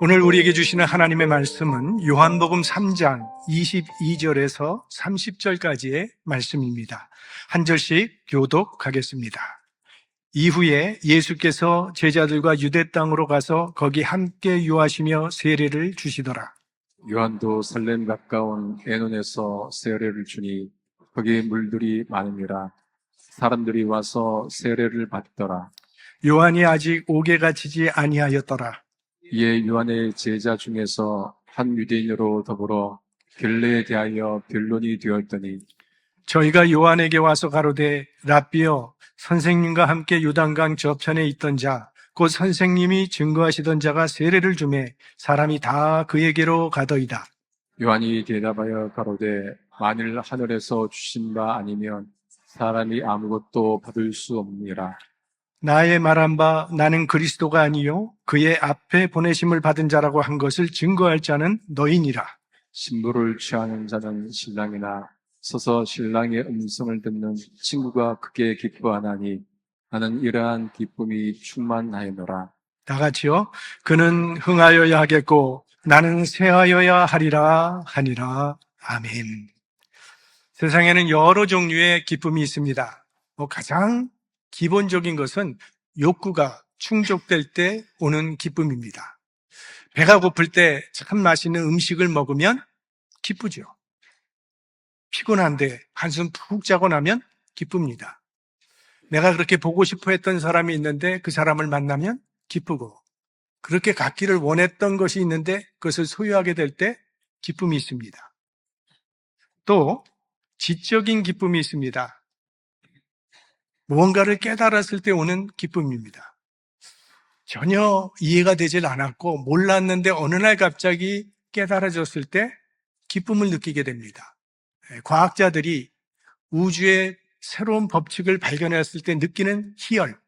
오늘 우리에게 주시는 하나님의 말씀은 요한복음 3장 22절에서 30절까지의 말씀입니다. 한 절씩 교독하겠습니다. 이후에 예수께서 제자들과 유대 땅으로 가서 거기 함께 유하시며 세례를 주시더라. 요한도 살렘 가까운 에논에서 세례를 주니 거기 물들이 많으니라. 사람들이 와서 세례를 받더라. 요한이 아직 옥에 갇히지 아니하였더라. 이에 요한의 제자 중에서 한 유대인으로 더불어 결례에 대하여 변론이 되었더니 저희가 요한에게 와서 가로되 랍비여, 선생님과 함께 요단강 저편에 있던 자, 곧 선생님이 증거하시던 자가 세례를 주매 사람이 다 그에게로 가더이다. 요한이 대답하여 가로되 만일 하늘에서 주신 바 아니면 사람이 아무것도 받을 수 없느니라. 나의 말한 바 나는 그리스도가 아니요 그의 앞에 보내심을 받은 자라고 한 것을 증거할 자는 너희니라. 신부를 취하는 자는 신랑이나 서서 신랑의 음성을 듣는 친구가 크게 기뻐하나니 나는 이러한 기쁨이 충만하였노라. 다 같이요. 그는 흥하여야 하겠고 나는 쇠하여야 하리라 하니라. 아멘. 세상에는 여러 종류의 기쁨이 있습니다. 가장 기본적인 것은 욕구가 충족될 때 오는 기쁨입니다. 배가 고플 때 참 맛있는 음식을 먹으면 기쁘죠. 피곤한데 한숨 푹 자고 나면 기쁩니다. 내가 그렇게 보고 싶어 했던 사람이 있는데 그 사람을 만나면 기쁘고, 그렇게 갖기를 원했던 것이 있는데 그것을 소유하게 될 때 기쁨이 있습니다. 또 지적인 기쁨이 있습니다. 무언가를 깨달았을 때 오는 기쁨입니다. 전혀 이해가 되질 않았고 몰랐는데 어느 날 갑자기 깨달아졌을 때 기쁨을 느끼게 됩니다. 과학자들이 우주의 새로운 법칙을 발견했을 때 느끼는 희열,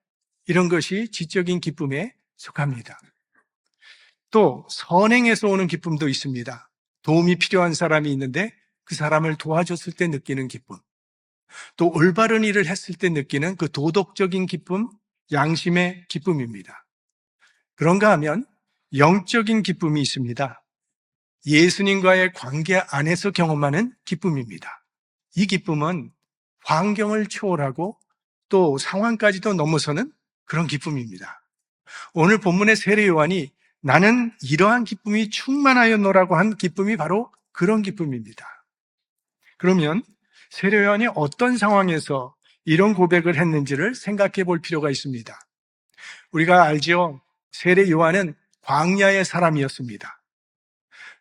이런 것이 지적인 기쁨에 속합니다. 또 선행에서 오는 기쁨도 있습니다. 도움이 필요한 사람이 있는데 그 사람을 도와줬을 때 느끼는 기쁨, 또 올바른 일을 했을 때 느끼는 그 도덕적인 기쁨, 양심의 기쁨입니다. 그런가 하면 영적인 기쁨이 있습니다. 예수님과의 관계 안에서 경험하는 기쁨입니다. 이 기쁨은 환경을 초월하고 또 상황까지도 넘어서는 그런 기쁨입니다. 오늘 본문의 세례 요한이 나는 이러한 기쁨이 충만하였노라고 한 기쁨이 바로 그런 기쁨입니다. 그러면 세례 요한이 어떤 상황에서 이런 고백을 했는지를 생각해 볼 필요가 있습니다. 우리가 알죠? 세례 요한은 광야의 사람이었습니다.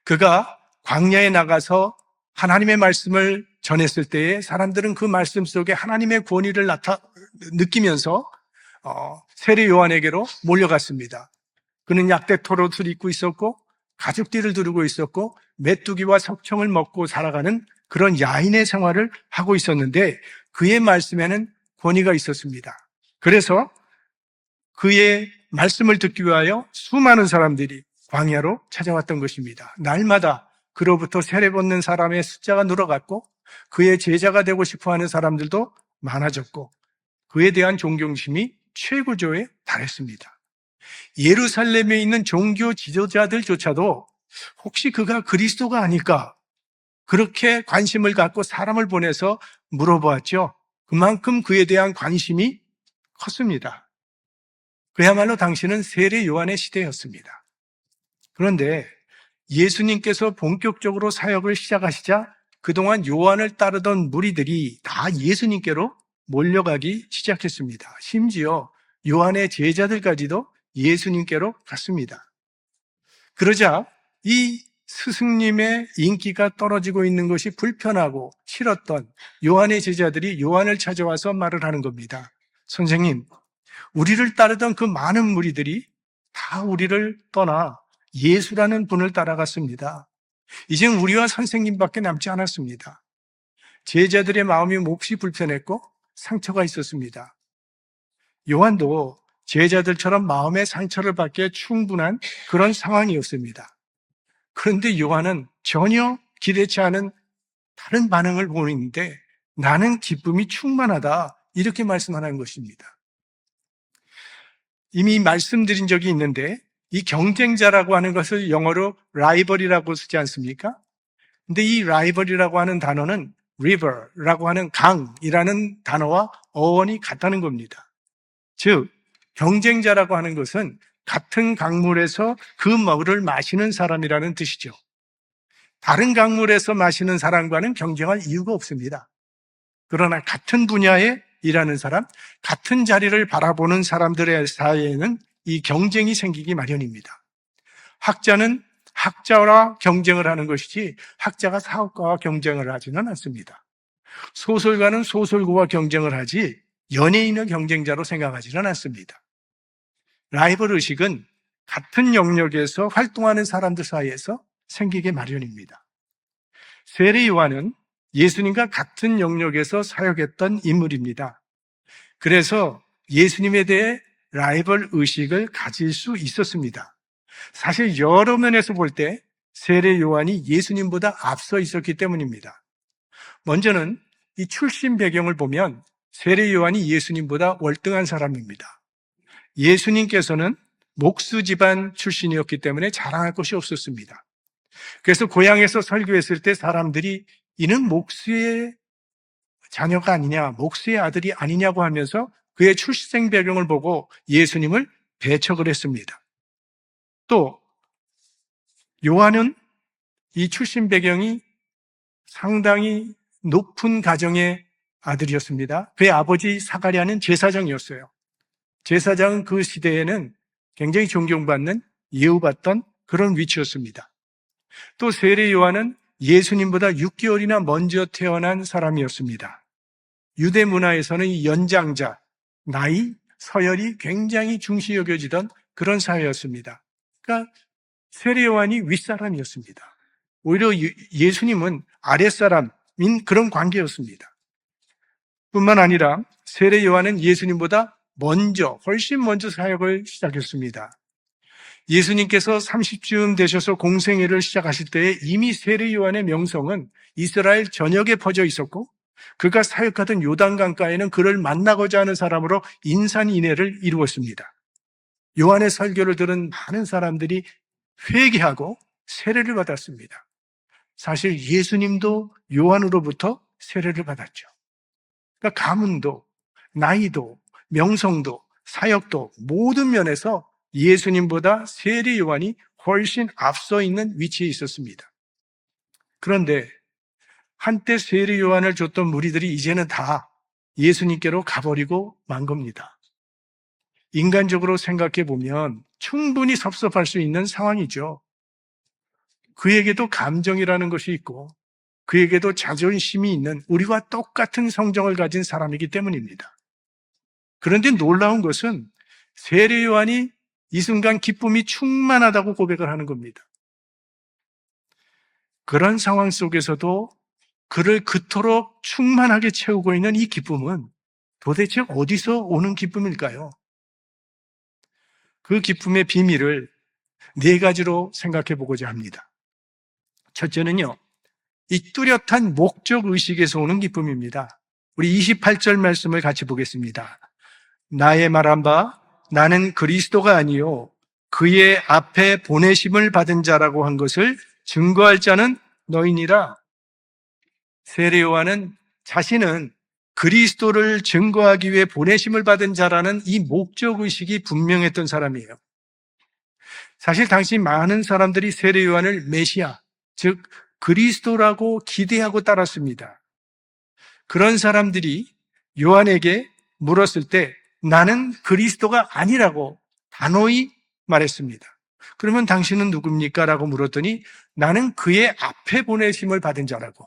그가 광야에 나가서 하나님의 말씀을 전했을 때에 사람들은 그 말씀 속에 하나님의 권위를 느끼면서 세례 요한에게로 몰려갔습니다. 그는 약대토로 옷을 입고 있었고 가죽띠를 두르고 있었고 메뚜기와 석청을 먹고 살아가는 그런 야인의 생활을 하고 있었는데 그의 말씀에는 권위가 있었습니다. 그래서 그의 말씀을 듣기 위하여 수많은 사람들이 광야로 찾아왔던 것입니다. 날마다 그로부터 세례 받는 사람의 숫자가 늘어갔고 그의 제자가 되고 싶어하는 사람들도 많아졌고 그에 대한 존경심이 최고조에 달했습니다. 예루살렘에 있는 종교 지도자들조차도 혹시 그가 그리스도가 아닐까, 그렇게 관심을 갖고 사람을 보내서 물어보았죠. 그만큼 그에 대한 관심이 컸습니다. 그야말로 당시는 세례 요한의 시대였습니다. 그런데 예수님께서 본격적으로 사역을 시작하시자 그동안 요한을 따르던 무리들이 다 예수님께로 몰려가기 시작했습니다. 심지어 요한의 제자들까지도 예수님께로 갔습니다. 그러자 이 스승님의 인기가 떨어지고 있는 것이 불편하고 싫었던 요한의 제자들이 요한을 찾아와서 말을 하는 겁니다. 선생님, 우리를 따르던 그 많은 무리들이 다 우리를 떠나 예수라는 분을 따라갔습니다. 이젠 우리와 선생님밖에 남지 않았습니다. 제자들의 마음이 몹시 불편했고 상처가 있었습니다. 요한도 제자들처럼 마음의 상처를 받기에 충분한 그런 상황이었습니다. 그런데 요한은 전혀 기대치 않은 다른 반응을 보이는데 나는 기쁨이 충만하다, 이렇게 말씀하는 것입니다. 이미 말씀드린 적이 있는데 이 경쟁자라고 하는 것을 영어로 라이벌이라고 쓰지 않습니까? 근데 이 라이벌이라고 하는 단어는 river라고 하는 강이라는 단어와 어원이 같다는 겁니다. 즉, 경쟁자라고 하는 것은 같은 강물에서 그 물을 마시는 사람이라는 뜻이죠. 다른 강물에서 마시는 사람과는 경쟁할 이유가 없습니다. 그러나 같은 분야에 일하는 사람, 같은 자리를 바라보는 사람들의 사이에는 이 경쟁이 생기기 마련입니다. 학자는 학자와 경쟁을 하는 것이지 학자가 사업가와 경쟁을 하지는 않습니다. 소설가는 소설가와 경쟁을 하지 연예인을 경쟁자로 생각하지는 않습니다. 라이벌 의식은 같은 영역에서 활동하는 사람들 사이에서 생기게 마련입니다. 세례 요한은 예수님과 같은 영역에서 사역했던 인물입니다. 그래서 예수님에 대해 라이벌 의식을 가질 수 있었습니다. 사실 여러 면에서 볼 때 세례 요한이 예수님보다 앞서 있었기 때문입니다. 먼저는 이 출신 배경을 보면 세례 요한이 예수님보다 월등한 사람입니다. 예수님께서는 목수 집안 출신이었기 때문에 자랑할 것이 없었습니다. 그래서 고향에서 설교했을 때 사람들이 이는 목수의 자녀가 아니냐, 목수의 아들이 아니냐고 하면서 그의 출생 배경을 보고 예수님을 배척을 했습니다. 또 요한은 이 출신 배경이 상당히 높은 가정의 아들이었습니다. 그의 아버지 사가랴는 제사장이었어요. 제사장은 그 시대에는 굉장히 존경받는, 예우받던 그런 위치였습니다. 또 세례 요한은 예수님보다 6개월이나 먼저 태어난 사람이었습니다. 유대 문화에서는 이 연장자, 나이, 서열이 굉장히 중시 여겨지던 그런 사회였습니다. 그러니까 세례 요한이 윗사람이었습니다. 오히려 예수님은 아랫사람인 그런 관계였습니다. 뿐만 아니라 세례 요한은 예수님보다 훨씬 먼저 사역을 시작했습니다. 예수님께서 30쯤 되셔서 공생애를 시작하실 때에 이미 세례 요한의 명성은 이스라엘 전역에 퍼져 있었고 그가 사역하던 요단강가에는 그를 만나고자 하는 사람으로 인산인해를 이루었습니다. 요한의 설교를 들은 많은 사람들이 회개하고 세례를 받았습니다. 사실 예수님도 요한으로부터 세례를 받았죠. 그러니까 가문도, 나이도, 명성도, 사역도 모든 면에서 예수님보다 세례 요한이 훨씬 앞서 있는 위치에 있었습니다. 그런데 한때 세례 요한을 줬던 무리들이 이제는 다 예수님께로 가버리고 만 겁니다. 인간적으로 생각해 보면 충분히 섭섭할 수 있는 상황이죠. 그에게도 감정이라는 것이 있고 그에게도 자존심이 있는 우리와 똑같은 성정을 가진 사람이기 때문입니다. 그런데 놀라운 것은 세례 요한이 이 순간 기쁨이 충만하다고 고백을 하는 겁니다. 그런 상황 속에서도 그를 그토록 충만하게 채우고 있는 이 기쁨은 도대체 어디서 오는 기쁨일까요? 그 기쁨의 비밀을 4가지로 생각해 보고자 합니다. 첫째는요, 이 뚜렷한 목적 의식에서 오는 기쁨입니다. 우리 28절 말씀을 같이 보겠습니다. 나의 말한 바 나는 그리스도가 아니요 그의 앞에 보내심을 받은 자라고 한 것을 증거할 자는 너희니라. 세례 요한은 자신은 그리스도를 증거하기 위해 보내심을 받은 자라는 이 목적 의식이 분명했던 사람이에요. 사실 당시 많은 사람들이 세례 요한을 메시아, 즉 그리스도라고 기대하고 따랐습니다. 그런 사람들이 요한에게 물었을 때 나는 그리스도가 아니라고 단호히 말했습니다. 그러면 당신은 누굽니까? 라고 물었더니 나는 그의 앞에 보내심을 받은 자라고,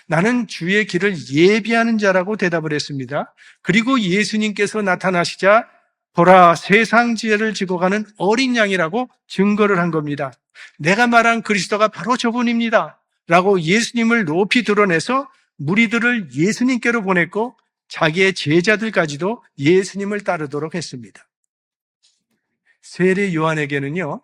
나는 주의 길을 예비하는 자라고 대답을 했습니다. 그리고 예수님께서 나타나시자 보라 세상 지혜를 지고 가는 어린 양이라고 증거를 한 겁니다. 내가 말한 그리스도가 바로 저분입니다 라고 예수님을 높이 드러내서 무리들을 예수님께로 보냈고 자기의 제자들까지도 예수님을 따르도록 했습니다. 세례 요한에게는요,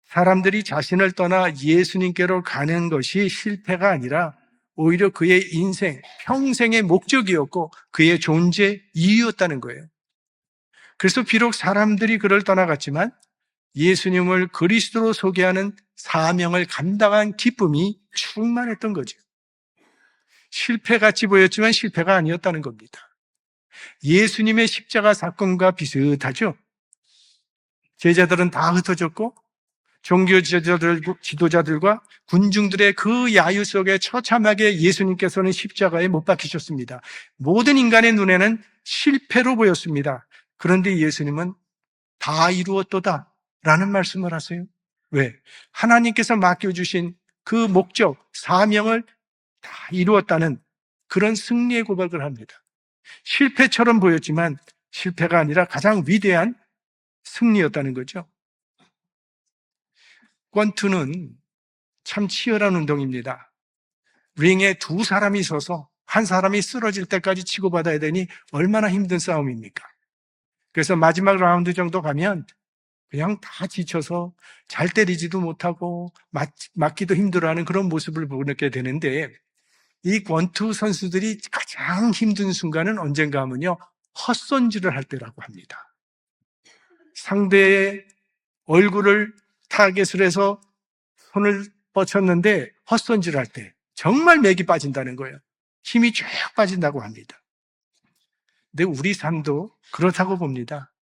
사람들이 자신을 떠나 예수님께로 가는 것이 실패가 아니라 오히려 그의 인생, 평생의 목적이었고 그의 존재 이유였다는 거예요. 그래서 비록 사람들이 그를 떠나갔지만 예수님을 그리스도로 소개하는 사명을 감당한 기쁨이 충만했던 거죠. 실패같이 보였지만 실패가 아니었다는 겁니다. 예수님의 십자가 사건과 비슷하죠. 제자들은 다 흩어졌고 종교 지도자들과 군중들의 그 야유 속에 처참하게 예수님께서는 십자가에 못 박히셨습니다. 모든 인간의 눈에는 실패로 보였습니다. 그런데 예수님은 다 이루었도다 라는 말씀을 하세요. 왜? 하나님께서 맡겨주신 그 목적, 사명을 다 이루었다는 그런 승리의 고백을 합니다. 실패처럼 보였지만 실패가 아니라 가장 위대한 승리였다는 거죠. 권투는 참 치열한 운동입니다. 링에 두 사람이 서서 한 사람이 쓰러질 때까지 치고받아야 되니 얼마나 힘든 싸움입니까? 그래서 마지막 라운드 정도 가면 그냥 다 지쳐서 잘 때리지도 못하고 맞기도 힘들어하는 그런 모습을 보게 되는데, 이 권투 선수들이 가장 힘든 순간은 언젠가 하면요, 헛손질을 할 때라고 합니다. 상대의 얼굴을 타겟을 해서 손을 뻗쳤는데 헛손질을 할 때 정말 맥이 빠진다는 거예요. 힘이 쭉 빠진다고 합니다. 근데 우리 삶도 그렇다고 봅니다.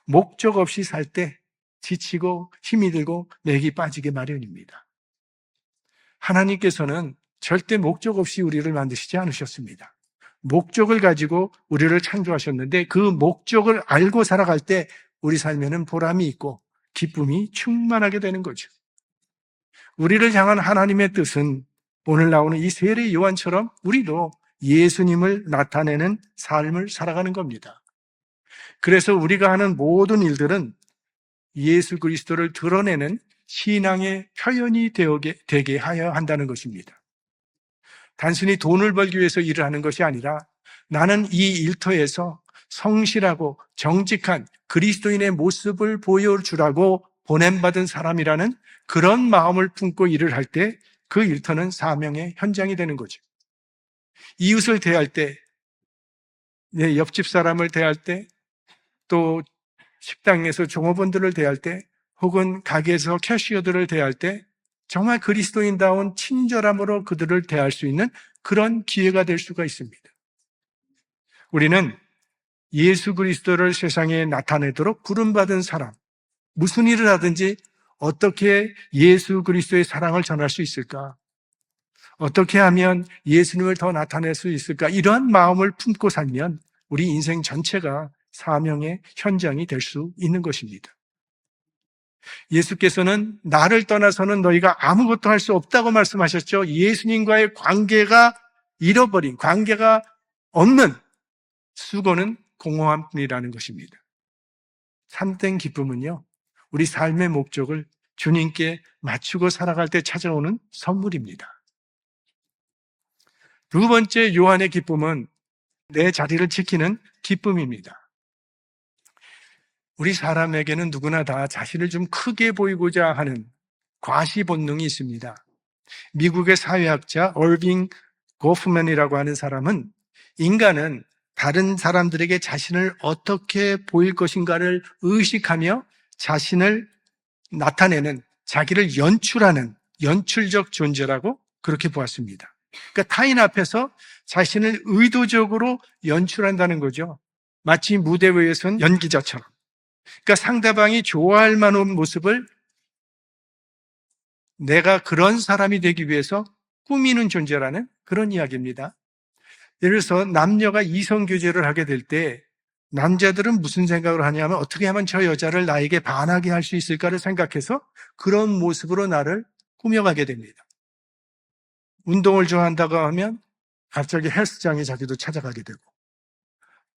목적 없이 살 때 지치고 힘이 들고 맥이 빠지게 마련입니다. 하나님께서는 절대 목적 없이 우리를 만드시지 않으셨습니다. 목적을 가지고 우리를 창조하셨는데 그 목적을 알고 살아갈 때 우리 삶에는 보람이 있고 기쁨이 충만하게 되는 거죠. 우리를 향한 하나님의 뜻은 오늘 나오는 이 세례 요한처럼 우리도 예수님을 나타내는 삶을 살아가는 겁니다. 그래서 우리가 하는 모든 일들은 예수 그리스도를 드러내는 신앙의 표현이 되게 하여야 한다는 것입니다. 단순히 돈을 벌기 위해서 일을 하는 것이 아니라 나는 이 일터에서 성실하고 정직한 그리스도인의 모습을 보여주라고 보냄받은 사람이라는 그런 마음을 품고 일을 할 때 그 일터는 사명의 현장이 되는 거죠. 이웃을 대할 때, 내 옆집 사람을 대할 때, 또 식당에서 종업원들을 대할 때, 혹은 가게에서 캐시어들을 대할 때 정말 그리스도인다운 친절함으로 그들을 대할 수 있는 그런 기회가 될 수가 있습니다. 우리는 예수 그리스도를 세상에 나타내도록 부름받은 사람, 무슨 일을 하든지 어떻게 예수 그리스도의 사랑을 전할 수 있을까? 어떻게 하면 예수님을 더 나타낼 수 있을까? 이러한 마음을 품고 살면 우리 인생 전체가 사명의 현장이 될 수 있는 것입니다. 예수께서는 나를 떠나서는 너희가 아무것도 할 수 없다고 말씀하셨죠. 예수님과의 관계가 잃어버린, 관계가 없는 수고는 공허한 뿐이라는 것입니다. 참된 기쁨은요, 우리 삶의 목적을 주님께 맞추고 살아갈 때 찾아오는 선물입니다. 두 번째 요한의 기쁨은 내 자리를 지키는 기쁨입니다. 우리 사람에게는 누구나 다 자신을 좀 크게 보이고자 하는 과시 본능이 있습니다. 미국의 사회학자 얼빙 고프맨이라고 하는 사람은 인간은 다른 사람들에게 자신을 어떻게 보일 것인가를 의식하며 자신을 나타내는, 자기를 연출하는 연출적 존재라고 그렇게 보았습니다. 그러니까 타인 앞에서 자신을 의도적으로 연출한다는 거죠. 마치 무대 위에선 연기자처럼. 그러니까 상대방이 좋아할 만한 모습을 내가 그런 사람이 되기 위해서 꾸미는 존재라는 그런 이야기입니다. 예를 들어서 남녀가 이성교제를 하게 될 때 남자들은 무슨 생각을 하냐면 어떻게 하면 저 여자를 나에게 반하게 할 수 있을까를 생각해서 그런 모습으로 나를 꾸며가게 됩니다. 운동을 좋아한다고 하면 갑자기 헬스장에 자기도 찾아가게 되고,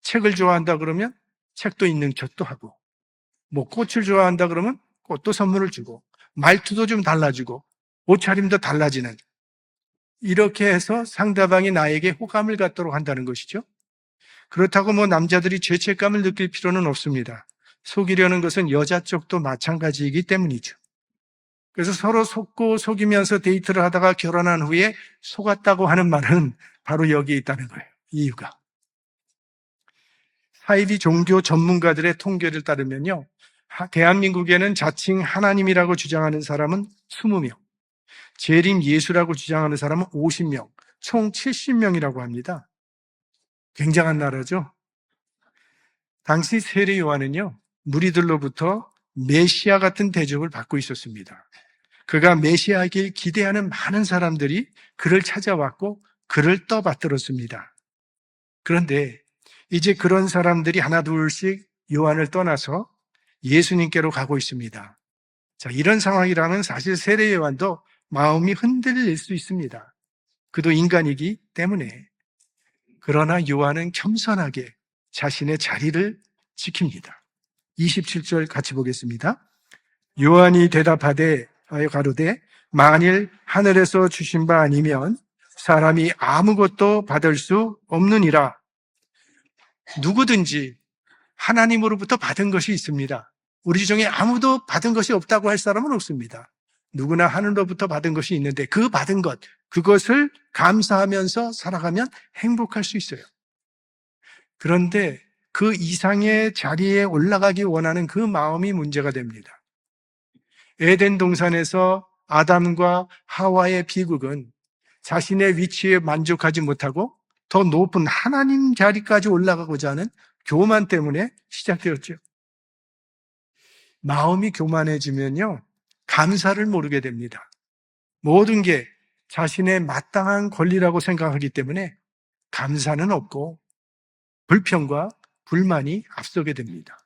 책을 좋아한다 그러면 책도 있는 척도 하고, 뭐 꽃을 좋아한다 그러면 꽃도 선물을 주고, 말투도 좀 달라지고, 옷차림도 달라지는, 이렇게 해서 상대방이 나에게 호감을 갖도록 한다는 것이죠. 그렇다고 뭐 남자들이 죄책감을 느낄 필요는 없습니다. 속이려는 것은 여자 쪽도 마찬가지이기 때문이죠. 그래서 서로 속고 속이면서 데이트를 하다가 결혼한 후에 속았다고 하는 말은 바로 여기에 있다는 거예요. 이유가. 사이비 종교 전문가들의 통계를 따르면요, 대한민국에는 자칭 하나님이라고 주장하는 사람은 20명, 재림 예수라고 주장하는 사람은 50명, 총 70명이라고 합니다. 굉장한 나라죠. 당시 세례 요한은요, 무리들로부터 메시아 같은 대접을 받고 있었습니다. 그가 메시아이길 기대하는 많은 사람들이 그를 찾아왔고 그를 떠받들었습니다. 그런데 이제 그런 사람들이 하나둘씩 요한을 떠나서 예수님께로 가고 있습니다. 자, 이런 상황이라면 사실 세례 요한도 마음이 흔들릴 수 있습니다. 그도 인간이기 때문에. 그러나 요한은 겸손하게 자신의 자리를 지킵니다. 27절 같이 보겠습니다. 요한이 대답하되 가로되 만일 하늘에서 주신 바 아니면 사람이 아무것도 받을 수 없느니라. 누구든지 하나님으로부터 받은 것이 있습니다. 우리 중에 아무도 받은 것이 없다고 할 사람은 없습니다. 누구나 하늘로부터 받은 것이 있는데 그 받은 것, 그것을 감사하면서 살아가면 행복할 수 있어요. 그런데 그 이상의 자리에 올라가기 원하는 그 마음이 문제가 됩니다. 에덴 동산에서 아담과 하와의 비극은 자신의 위치에 만족하지 못하고 더 높은 하나님 자리까지 올라가고자 하는 교만 때문에 시작되었죠. 마음이 교만해지면요, 감사를 모르게 됩니다. 모든 게 자신의 마땅한 권리라고 생각하기 때문에 감사는 없고 불평과 불만이 앞서게 됩니다.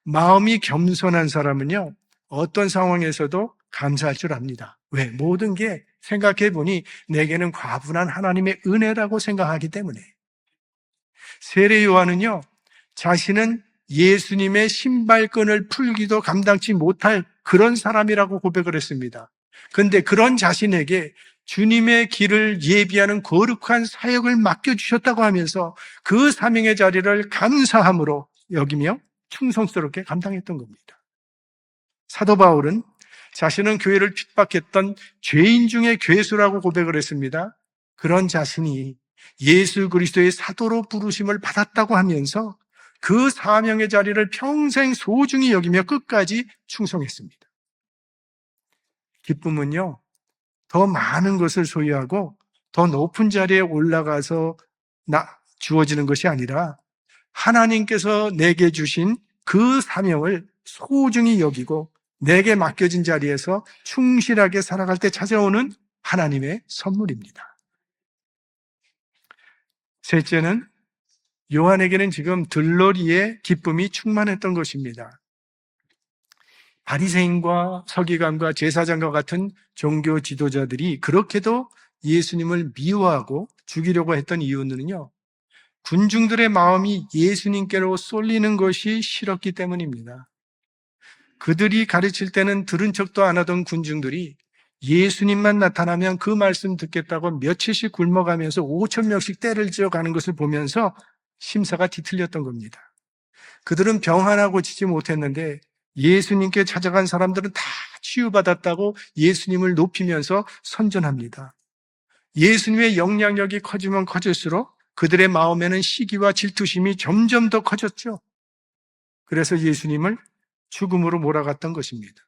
마음이 겸손한 사람은요, 어떤 상황에서도 감사할 줄 압니다. 왜? 모든 게 생각해 보니 내게는 과분한 하나님의 은혜라고 생각하기 때문에. 세례 요한은요, 자신은 예수님의 신발끈을 풀기도 감당치 못할 그런 사람이라고 고백을 했습니다. 그런데 그런 자신에게 주님의 길을 예비하는 거룩한 사역을 맡겨주셨다고 하면서 그 사명의 자리를 감사함으로 여기며 충성스럽게 감당했던 겁니다. 사도 바울은 자신은 교회를 핍박했던 죄인 중에 괴수라고 고백을 했습니다. 그런 자신이 예수 그리스도의 사도로 부르심을 받았다고 하면서 그 사명의 자리를 평생 소중히 여기며 끝까지 충성했습니다. 기쁨은요, 더 많은 것을 소유하고 더 높은 자리에 올라가서 주어지는 것이 아니라 하나님께서 내게 주신 그 사명을 소중히 여기고 내게 맡겨진 자리에서 충실하게 살아갈 때 찾아오는 하나님의 선물입니다. 셋째는 요한에게는 지금 들러리의 기쁨이 충만했던 것입니다. 바리새인과 서기관과 제사장과 같은 종교 지도자들이 그렇게도 예수님을 미워하고 죽이려고 했던 이유는요, 군중들의 마음이 예수님께로 쏠리는 것이 싫었기 때문입니다. 그들이 가르칠 때는 들은 척도 안 하던 군중들이 예수님만 나타나면 그 말씀 듣겠다고 며칠씩 굶어가면서 5천 명씩 떼를 지어가는 것을 보면서 심사가 뒤틀렸던 겁니다. 그들은 병 하나 고치지 못했는데 예수님께 찾아간 사람들은 다 치유받았다고 예수님을 높이면서 선전합니다. 예수님의 영향력이 커지면 커질수록 그들의 마음에는 시기와 질투심이 점점 더 커졌죠. 그래서 예수님을 죽음으로 몰아갔던 것입니다.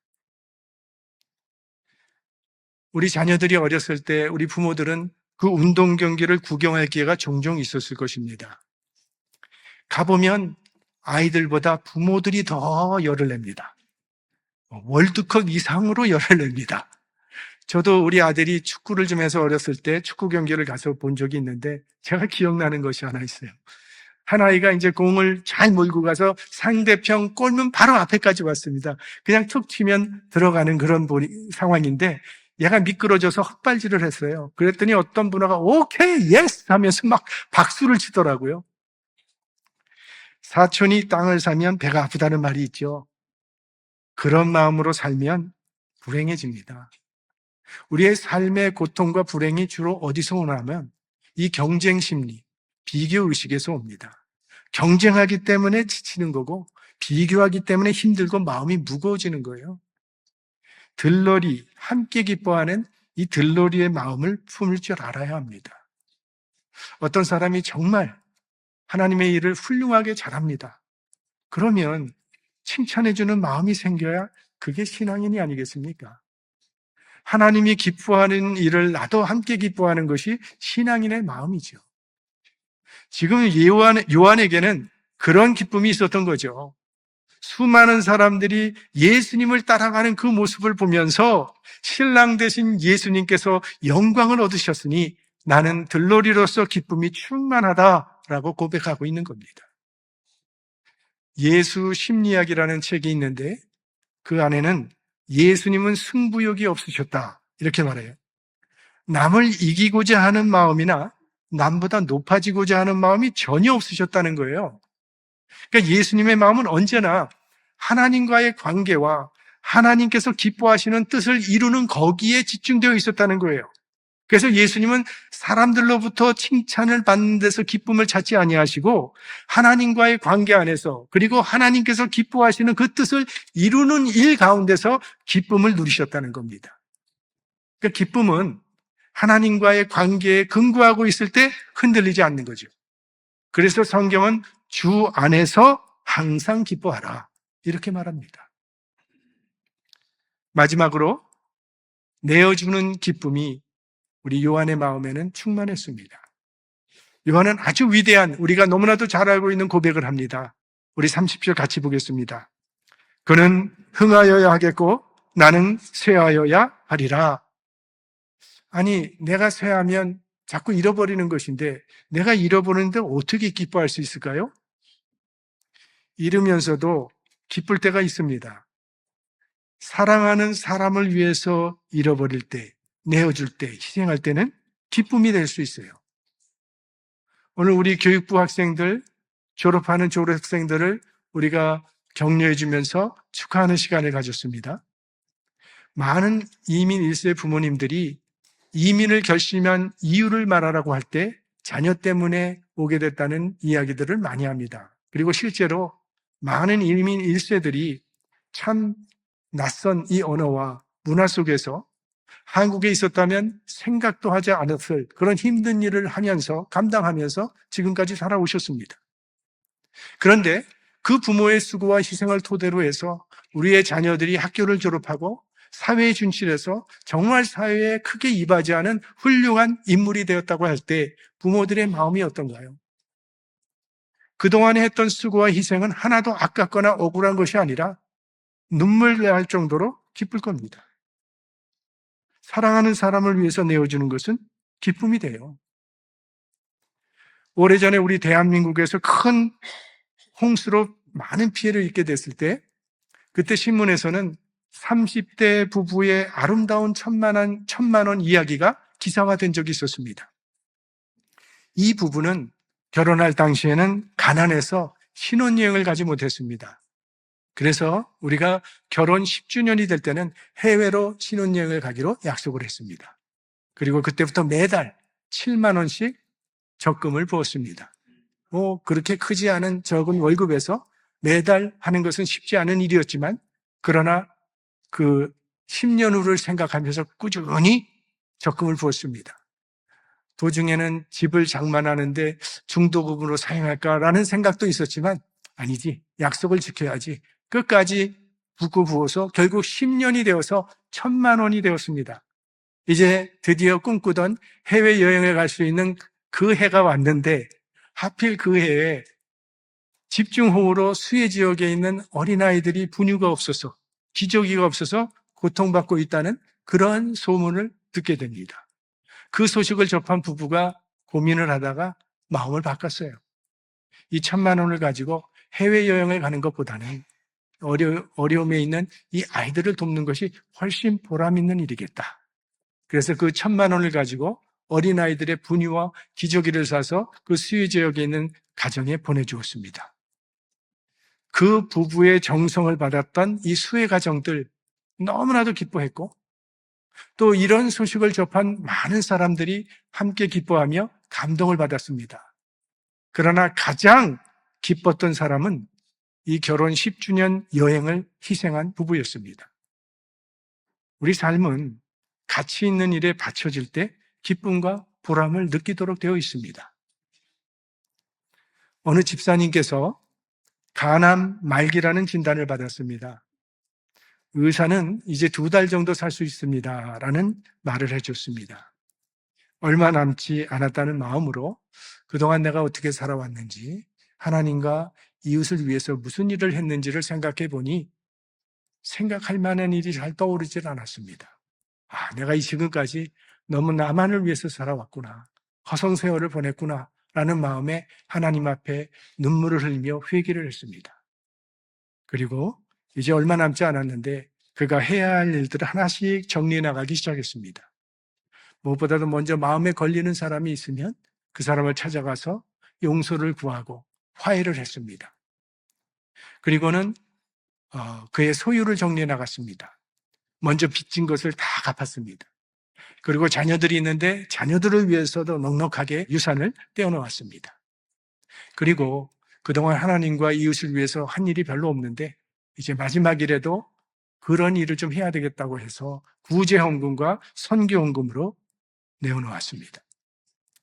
우리 자녀들이 어렸을 때 우리 부모들은 그 운동 경기를 구경할 기회가 종종 있었을 것입니다. 가보면 아이들보다 부모들이 더 열을 냅니다. 월드컵 이상으로 열을 냅니다. 저도 우리 아들이 축구를 좀 해서 어렸을 때 축구 경기를 가서 본 적이 있는데 제가 기억나는 것이 하나 있어요. 한 아이가 이제 공을 잘 몰고 가서 상대편 골문 바로 앞에까지 왔습니다. 그냥 툭 치면 들어가는 그런 상황인데 얘가 미끄러져서 헛발질을 했어요. 그랬더니 어떤 분화가 오케이, 예스 하면서 막 박수를 치더라고요. 사촌이 땅을 사면 배가 아프다는 말이 있죠. 그런 마음으로 살면 불행해집니다. 우리의 삶의 고통과 불행이 주로 어디서 오냐면 이 경쟁 심리, 비교 의식에서 옵니다. 경쟁하기 때문에 지치는 거고 비교하기 때문에 힘들고 마음이 무거워지는 거예요. 들러리, 함께 기뻐하는 이 들러리의 마음을 품을 줄 알아야 합니다. 어떤 사람이 정말 하나님의 일을 훌륭하게 잘합니다. 그러면 칭찬해주는 마음이 생겨야 그게 신앙인이 아니겠습니까? 하나님이 기뻐하는 일을 나도 함께 기뻐하는 것이 신앙인의 마음이죠. 지금 요한에게는 그런 기쁨이 있었던 거죠. 수많은 사람들이 예수님을 따라가는 그 모습을 보면서 신랑 되신 예수님께서 영광을 얻으셨으니 나는 들러리로서 기쁨이 충만하다라고 고백하고 있는 겁니다. 예수 심리학이라는 책이 있는데 그 안에는 예수님은 승부욕이 없으셨다 이렇게 말해요. 남을 이기고자 하는 마음이나 남보다 높아지고자 하는 마음이 전혀 없으셨다는 거예요. 그러니까 예수님의 마음은 언제나 하나님과의 관계와 하나님께서 기뻐하시는 뜻을 이루는 거기에 집중되어 있었다는 거예요. 그래서 예수님은 사람들로부터 칭찬을 받는 데서 기쁨을 찾지 아니하시고 하나님과의 관계 안에서 그리고 하나님께서 기뻐하시는 그 뜻을 이루는 일 가운데서 기쁨을 누리셨다는 겁니다. 그러니까 기쁨은 하나님과의 관계에 근거하고 있을 때 흔들리지 않는 거죠. 그래서 성경은 주 안에서 항상 기뻐하라 이렇게 말합니다. 마지막으로 내어주는 기쁨이 우리 요한의 마음에는 충만했습니다. 요한은 아주 위대한 우리가 너무나도 잘 알고 있는 고백을 합니다. 우리 30절 같이 보겠습니다. 그는 흥하여야 하겠고 나는 쇠하여야 하리라. 아니 내가 쇠하면 자꾸 잃어버리는 것인데 내가 잃어버리는데 어떻게 기뻐할 수 있을까요? 잃으면서도 기쁠 때가 있습니다. 사랑하는 사람을 위해서 잃어버릴 때, 내어줄 때, 희생할 때는 기쁨이 될 수 있어요. 오늘 우리 교육부 학생들, 졸업하는 졸업생들을 우리가 격려해 주면서 축하하는 시간을 가졌습니다. 많은 이민 1세 부모님들이 이민을 결심한 이유를 말하라고 할 때 자녀 때문에 오게 됐다는 이야기들을 많이 합니다. 그리고 실제로 많은 이민 1세들이 참 낯선 이 언어와 문화 속에서 한국에 있었다면 생각도 하지 않았을 그런 힘든 일을 하면서 감당하면서 지금까지 살아오셨습니다. 그런데 그 부모의 수고와 희생을 토대로 해서 우리의 자녀들이 학교를 졸업하고 사회에 진출해서 정말 사회에 크게 이바지하는 훌륭한 인물이 되었다고 할 때 부모들의 마음이 어떤가요? 그동안에 했던 수고와 희생은 하나도 아깝거나 억울한 것이 아니라 눈물 날 정도로 기쁠 겁니다. 사랑하는 사람을 위해서 내어주는 것은 기쁨이 돼요. 오래전에 우리 대한민국에서 큰 홍수로 많은 피해를 입게 됐을 때 그때 신문에서는 30대 부부의 아름다운 천만 원 이야기가 기사화된 적이 있었습니다. 이 부부는 결혼할 당시에는 가난해서 신혼여행을 가지 못했습니다. 그래서 우리가 결혼 10주년이 될 때는 해외로 신혼여행을 가기로 약속을 했습니다. 그리고 그때부터 매달 7만 원씩 적금을 부었습니다. 그렇게 크지 않은 적은 월급에서 매달 하는 것은 쉽지 않은 일이었지만 그러나 그 10년 후를 생각하면서 꾸준히 적금을 부었습니다. 도중에는 집을 장만하는데 중도금으로 사용할까라는 생각도 있었지만 아니지, 약속을 지켜야지. 끝까지 붓고 부어서 결국 10년이 되어서 1,000만 원이 되었습니다. 이제 드디어 꿈꾸던 해외여행을 갈 수 있는 그 해가 왔는데 하필 그 해에 집중호우로 수해 지역에 있는 어린아이들이 분유가 없어서 기저귀가 없어서 고통받고 있다는 그런 소문을 듣게 됩니다. 그 소식을 접한 부부가 고민을 하다가 마음을 바꿨어요. 이 1,000만 원을 가지고 해외여행을 가는 것보다는 어려움에 있는 이 아이들을 돕는 것이 훨씬 보람 있는 일이겠다. 그래서 그 1,000만 원을 가지고 어린아이들의 분유와 기저귀를 사서 그 수해 지역에 있는 가정에 보내주었습니다. 그 부부의 정성을 받았던 이 수해 가정들 너무나도 기뻐했고 또 이런 소식을 접한 많은 사람들이 함께 기뻐하며 감동을 받았습니다. 그러나 가장 기뻤던 사람은 이 결혼 10주년 여행을 희생한 부부였습니다. 우리 삶은 가치 있는 일에 바쳐질 때 기쁨과 보람을 느끼도록 되어 있습니다. 어느 집사님께서 간암 말기라는 진단을 받았습니다. 의사는 이제 2달 정도 살 수 있습니다. 라는 말을 해줬습니다. 얼마 남지 않았다는 마음으로 그동안 내가 어떻게 살아왔는지, 하나님과 이웃을 위해서 무슨 일을 했는지를 생각해 보니 생각할 만한 일이 잘 떠오르질 않았습니다. 내가 이 지금까지 너무 나만을 위해서 살아왔구나. 허송세월을 보냈구나. 라는 마음에 하나님 앞에 눈물을 흘리며 회개를 했습니다. 그리고 이제 얼마 남지 않았는데 그가 해야 할 일들을 하나씩 정리해 나가기 시작했습니다. 무엇보다도 먼저 마음에 걸리는 사람이 있으면 그 사람을 찾아가서 용서를 구하고 화해를 했습니다. 그리고는 그의 소유를 정리해 나갔습니다. 먼저 빚진 것을 다 갚았습니다. 그리고 자녀들이 있는데 자녀들을 위해서도 넉넉하게 유산을 떼어놓았습니다. 그리고 그동안 하나님과 이웃을 위해서 한 일이 별로 없는데 이제 마지막이라도 그런 일을 좀 해야 되겠다고 해서 구제헌금과 선교헌금으로 내어놓았습니다.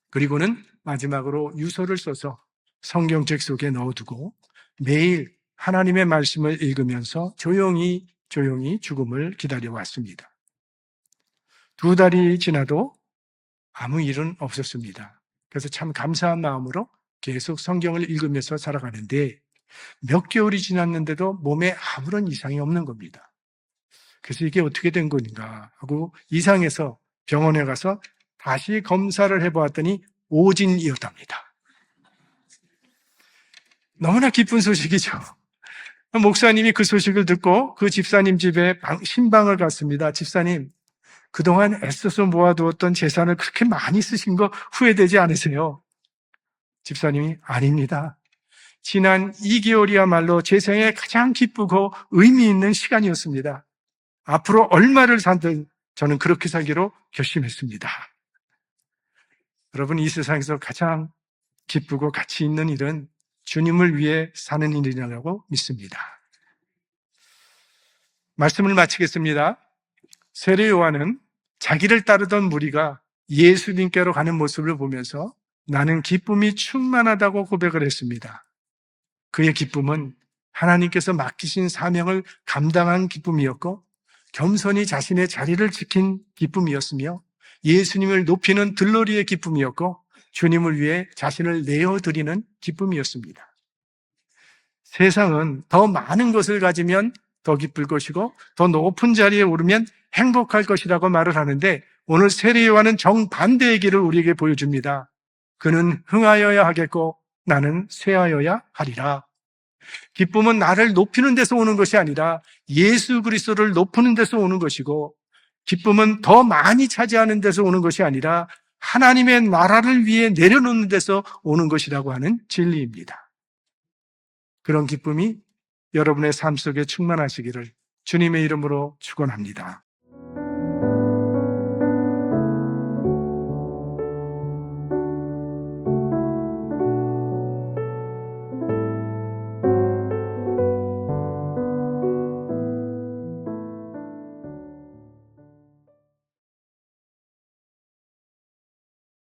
그리고는 마지막으로 유서를 써서 성경책 속에 넣어두고 매일 하나님의 말씀을 읽으면서 조용히 죽음을 기다려왔습니다. 2달이 지나도 아무 일은 없었습니다. 그래서 참 감사한 마음으로 계속 성경을 읽으면서 살아가는데 몇 개월이 지났는데도 몸에 아무런 이상이 없는 겁니다. 그래서 이게 어떻게 된 건가 하고 이상해서 병원에 가서 다시 검사를 해보았더니 오진이었답니다. 너무나 기쁜 소식이죠. 목사님이 그 소식을 듣고 그 집사님 집에 신방을 갔습니다. 집사님, 그동안 애써서 모아두었던 재산을 그렇게 많이 쓰신 거 후회되지 않으세요? 집사님이 아닙니다. 지난 2개월이야말로 제 생에 가장 기쁘고 의미 있는 시간이었습니다. 앞으로 얼마를 살든 저는 그렇게 살기로 결심했습니다. 여러분, 이 세상에서 가장 기쁘고 가치 있는 일은 주님을 위해 사는 일이라고 믿습니다. 말씀을 마치겠습니다. 세례 요한은 자기를 따르던 무리가 예수님께로 가는 모습을 보면서 나는 기쁨이 충만하다고 고백을 했습니다. 그의 기쁨은 하나님께서 맡기신 사명을 감당한 기쁨이었고 겸손히 자신의 자리를 지킨 기쁨이었으며 예수님을 높이는 들러리의 기쁨이었고 주님을 위해 자신을 내어드리는 기쁨이었습니다. 세상은 더 많은 것을 가지면 더 기쁠 것이고 더 높은 자리에 오르면 행복할 것이라고 말을 하는데 오늘 세례 요한은 정반대의 길을 우리에게 보여줍니다. 그는 흥하여야 하겠고 나는 쇠하여야 하리라. 기쁨은 나를 높이는 데서 오는 것이 아니라 예수 그리스도를 높이는 데서 오는 것이고 기쁨은 더 많이 차지하는 데서 오는 것이 아니라 하나님의 나라를 위해 내려놓는 데서 오는 것이라고 하는 진리입니다. 그런 기쁨이 여러분의 삶 속에 충만하시기를 주님의 이름으로 축원합니다.